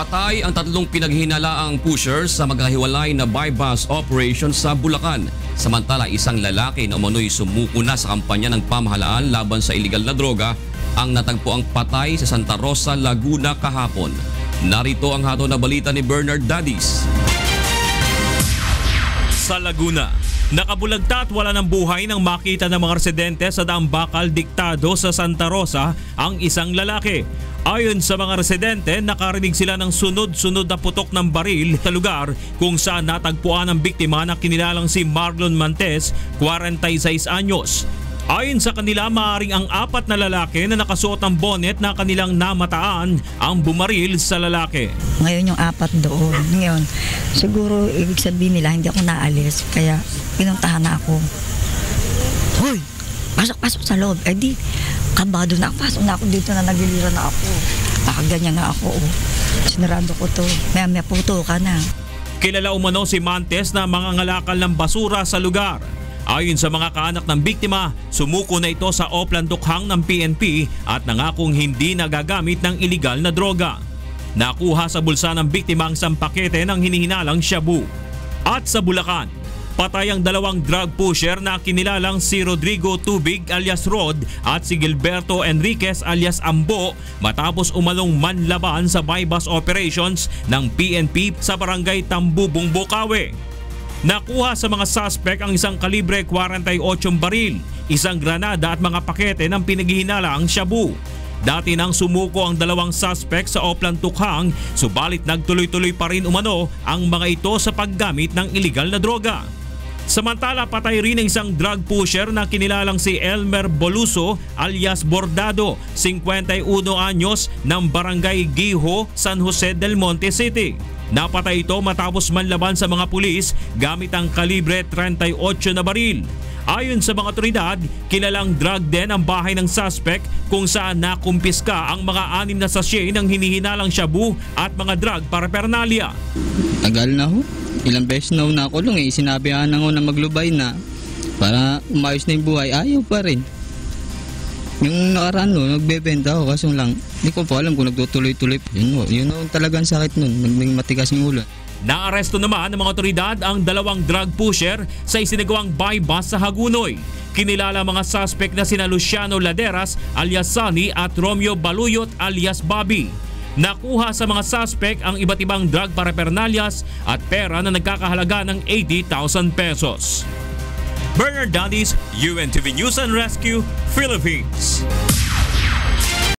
Patay ang tatlong pinaghinalaang pushers sa magkahiwalay na buy-bus operation sa Bulacan. Samantala, isang lalaki na umano'y sumuko na sa kampanya ng pamahalaan laban sa iligal na droga ang natagpuang patay sa Santa Rosa, Laguna kahapon. Narito ang hatol na balita ni Bernard Dadis. Sa Laguna, nakabulagta at wala ng buhay nang makita ng mga residente sa Daang Bakal Diktado sa Santa Rosa ang isang lalaki. Ayon sa mga residente, nakarinig sila ng sunod-sunod na putok ng baril sa lugar kung saan natagpuan ang biktima na kinilalang si Marlon Mantes, 46 anyos. Ayon sa kanila, maaaring ang apat na lalaki na nakasuot ng bonnet na kanilang namataan ang bumaril sa lalaki. Ngayon yung apat doon. Ngayon, siguro ibig sabihin nila hindi ako naalis, kaya pinuntahan na ako. Hoy! Pasok sa loob. Eh di, kabado na ako. Pasok na ako dito na nagilira na ako. Nakaganyan na ako. Sinarado ko to. Maya puto ka na. Kilala umano si Mantes na mangangalakal ng basura sa lugar. Ayon sa mga kaanak ng biktima, sumuko na ito sa Oplan Tukhang ng PNP at nangakong hindi nagagamit ng iligal na droga. Nakuha sa bulsa ng biktima ang isang pakete ng hinihinalang shabu. At sa Bulacan, patay ang dalawang drug pusher na kinilalang si Rodrigo Tubig alias Rod at si Gilberto Enriquez alias Ambo matapos umalong manlaban sa buy-bus operations ng PNP sa barangay Tambubong, Bocaue. Nakuha sa mga suspect ang isang kalibre 48 baril, isang granada at mga pakete ng pinaghihinalaang shabu. Dati nang sumuko ang dalawang suspect sa Oplan Tukhang, subalit nagtuloy-tuloy pa rin umano ang mga ito sa paggamit ng iligal na droga. Samantala, patay rin ang isang drug pusher na kinilalang si Elmer Boluso alias Bordado, 51 anyos ng barangay Giho, San Jose del Monte City. Napatay ito matapos manlaban sa mga pulis gamit ang kalibre 38 na baril. Ayon sa mga otoridad, kilalang drug den ang bahay ng suspect kung saan nakumpiska ang mga 6 na sachet ng hinihinalang shabu at mga drug paraphernalia. Tagal na ho. Ilang beses na nakulong eh. Sinabihan na ho na maglubay na para umayos na yung buhay. Ayaw pa rin. Yung nakaraan no, nagbebenta ako kaso lang hindi ko pa alam kung nagtutuloy-tuloy. Yun talagang sakit nun. Naging matigas yung ulo. Naaresto naman ng mga otoridad ang dalawang drug pusher sa isinagawang buy-bus sa Hagunoy. Kinilala mga suspect na sina Luciano Laderas alias Sunny at Romeo Baluyot alias Bobby. Nakuha sa mga suspect ang iba't ibang drug paraphernalias at pera na nagkakahalaga ng 80,000 pesos. Bernard Dadis, UNTV News and Rescue, Philippines.